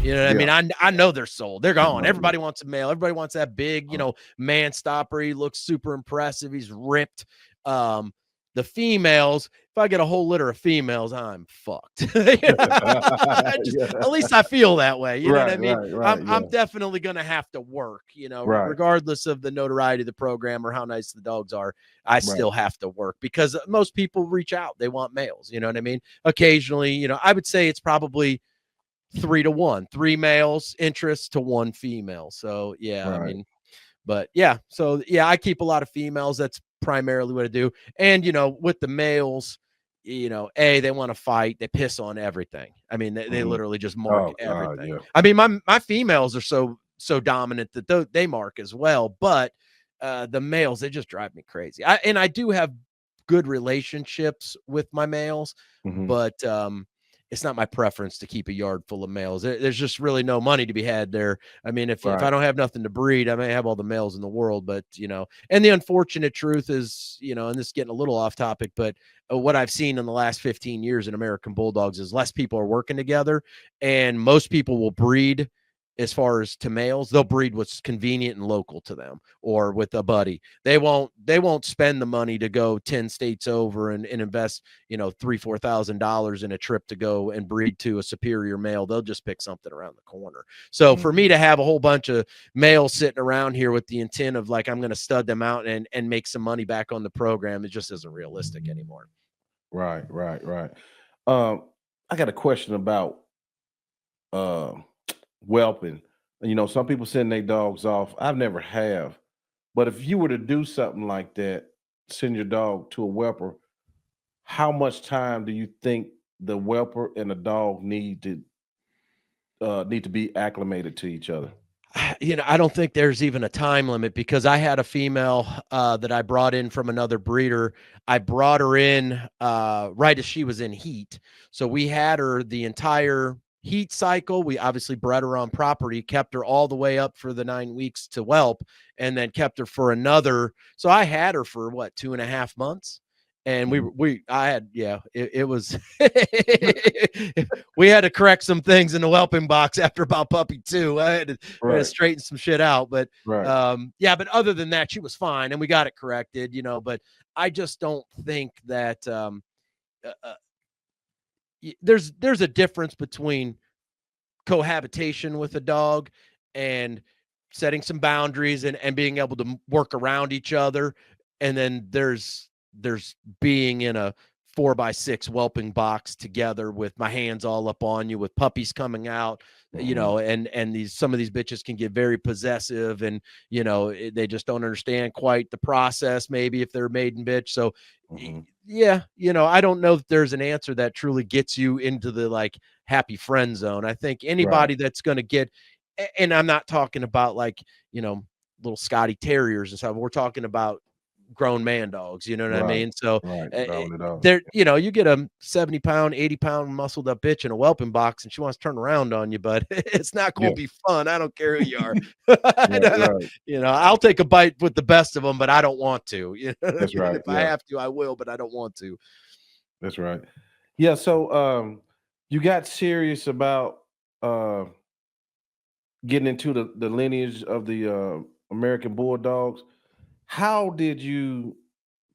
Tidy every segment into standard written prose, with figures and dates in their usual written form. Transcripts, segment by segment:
You know what I Yeah. mean? I know they're sold. They're gone. Right. Everybody wants a male. Everybody wants that big, man stopper. He looks super impressive. He's ripped. The females, if I get a whole litter of females, I'm fucked. Yeah. At least I feel that way. You know what I Right. mean? Right. I'm Right. I'm Yeah. definitely gonna have to work, Right. regardless of the notoriety of the program or how nice the dogs are. I Right. still have to work because most people reach out. They want males. You know what I mean? Occasionally, I would say it's probably 3-1, 3 males interest to 1 female. So yeah, I Right. mean, but yeah, so yeah, I keep a lot of females. That's primarily what I do. And with the males, they want to fight. They piss on everything. I mean, they Mhm. literally just mark Oh God. everything. Yeah. I mean, my females are so dominant that they mark as well. But the males, they just drive me crazy. I do have good relationships with my males, Mhm. but it's not my preference to keep a yard full of males. There's just really no money to be had there. I mean, if Right. I don't have nothing to breed, I may have all the males in the world, but and the unfortunate truth is, and this is getting a little off topic, but what I've seen in the last 15 years in American Bulldogs is less people are working together, and most people will breed. As far as to males, they'll breed what's convenient and local to them, or with a buddy. They won't spend the money to go 10 states over and invest $3,000-4,000 in a trip to go and breed to a superior male. They'll just pick something around the corner. So for Mhm. me to have a whole bunch of males sitting around here with the intent of like I'm going to stud them out and make some money back on the program, it just isn't realistic anymore. Right. Right. Right. Um, I got a question about uh, whelping. Some people send their dogs off. I've never have, but if you were to do something like that, send your dog to a whelper, how much time do you think the whelper and the dog need to be acclimated to each other? I don't think there's even a time limit because I had a female that I brought in from another breeder. I brought her in right as she was in heat. So we had her the entire heat cycle. We obviously bred her on property, kept her all the way up for the 9 weeks to whelp, and then kept her for another. So I had her for what, 2.5 months. And Mhm. I had, yeah, it was, we had to correct some things in the whelping box after about puppy 2. I had to Right. straighten some shit out. But Right. yeah, but other than that, she was fine and we got it corrected, but I just don't think that uh, uh, there's a difference between cohabitation with a dog and setting some boundaries and being able to work around each other. And then there's being in a 4x6 whelping box together with my hands all up on you with puppies coming out, Mhm. and some of these bitches can get very possessive, and they just don't understand quite the process, maybe if they're a maiden bitch. So Mhm. yeah, I don't know that there's an answer that truly gets you into the like happy friend zone. I think Right. anybody that's going to get, and I'm not talking about like, you know, little Scotty Terriers and stuff. We're talking about grown man dogs. You know what I Right. mean? So Right. uh, Round it up. there, you get a 70-pound, 80-pound muscled up bitch in a whelping box and she wants to turn around on you, but it's not going Yeah. to be fun. I don't care who you are. Right. Right. I'll take a bite with the best of them, but I don't want to. You know what I That's mean? right. If I Yeah. have to, I will, but I don't want to. That's right. Yeah. So you got serious about uh getting into the lineage of the American Bulldogs. How did you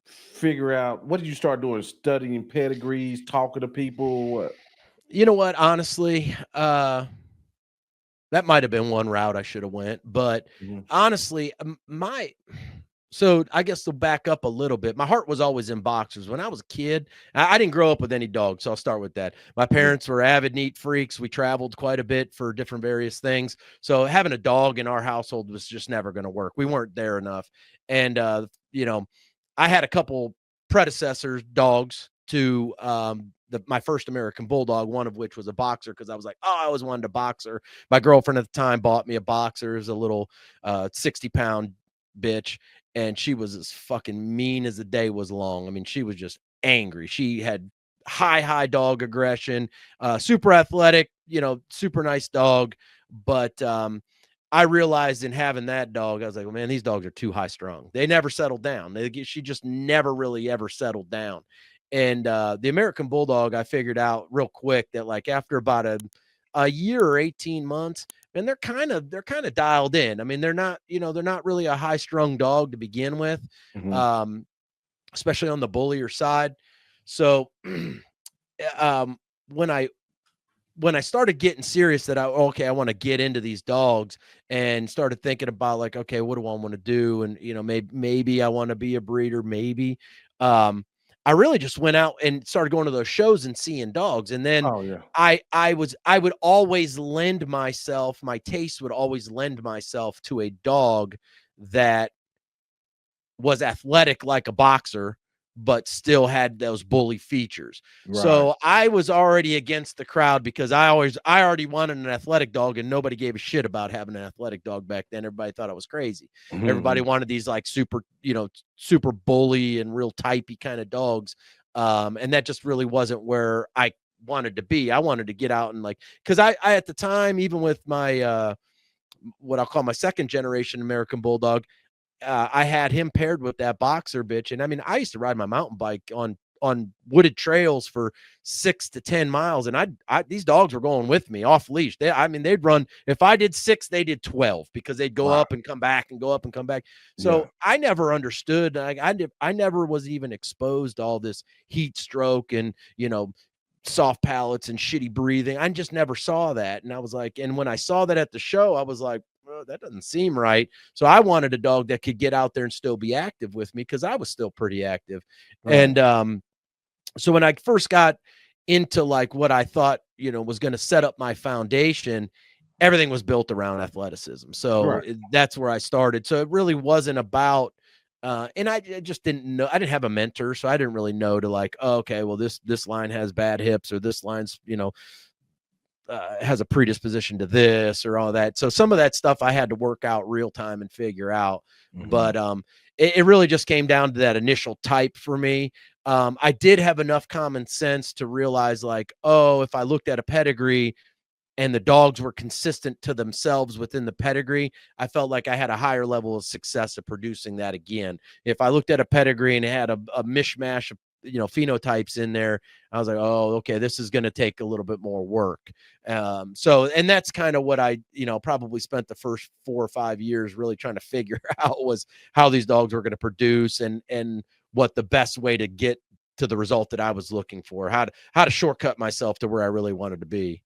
figure out what did you start doing? Studying pedigrees, talking to people? What? You know what? Honestly, that might have been one route I should have went, but Mhm. honestly, my so I guess to back up a little bit, my heart was always in boxers. When I was a kid, I didn't grow up with any dogs, so I'll start with that. My Yeah. parents were avid neat freaks. We traveled quite a bit for different various things. So having a dog in our household was just never going to work. We weren't there enough. And I had a couple predecessors dogs to my first American Bulldog, one of which was a boxer because I was like, oh, I always wanted a boxer. My girlfriend at the time bought me a boxer. It was a little 60-pound bitch, and she was as fucking mean as the day was long. I mean, she was just angry. She had high dog aggression, super athletic, super nice dog. But I realized in having that dog, I was like, well, man, these dogs are too high strung. They never settled down. She just never really ever settled down. And the American Bulldog, I figured out real quick that like after about a year or 18 months, and they're kind of dialed in. I mean, they're not, they're not really a high strung dog to begin with, Mhm. um, especially on the bullier side. So, um, when I started getting serious that I want to get into these dogs and started thinking about like, okay, what do I want to do? And maybe I want to be a breeder, maybe. Um, I really just went out and started going to those shows and seeing dogs. And then Oh, yeah. I would always lend myself, my taste would always lend myself to a dog that was athletic like a boxer, but still had those bully features. Right. So I was already against the crowd because I already wanted an athletic dog and nobody gave a shit about having an athletic dog back then. Everybody thought I was crazy. Everybody Mhm. wanted these like super bully and real typey kind of dogs. And that just really wasn't where I wanted to be. I wanted to get out and like, cause I at the time, even with my, what I'll call my second generation American Bulldog, I had him paired with that boxer bitch, and I mean, I used to ride my mountain bike on wooded trails for 6 to 10 miles, and I these dogs were going with me off leash. I mean, they'd run. If I did 6, they did 12 because they'd go Right. up and come back and go up and come back. Yeah. So I never understood. I never was even exposed to all this heat stroke and soft palates and shitty breathing. I just never saw that. And I was like, and when I saw that at the show, I was like, well, that doesn't seem right. So I wanted a dog that could get out there and still be active with me because I was still pretty active. Right. And so when I first got into like what I thought, was going to set up my foundation, everything was built around athleticism. So Right. that's where I started. So it really wasn't about and I just didn't know. I didn't have a mentor, so I didn't really know to like, oh, okay, well this line has bad hips, or this line's has a predisposition to this or all that. So some of that stuff I had to work out real time and figure out. But Mhm. it really just came down to that initial type for me. I did have enough common sense to realize like, oh, if I looked at a pedigree and the dogs were consistent to themselves within the pedigree, I felt like I had a higher level of success of producing that again. If I looked at a pedigree and it had a mishmash of phenotypes in there, I was like, oh, okay, this is going to take a little bit more work. And that's kind of what I probably spent the first 4 or 5 years really trying to figure out was how these dogs were going to produce and what the best way to get to the result that I was looking for, how to shortcut myself to where I really wanted to be.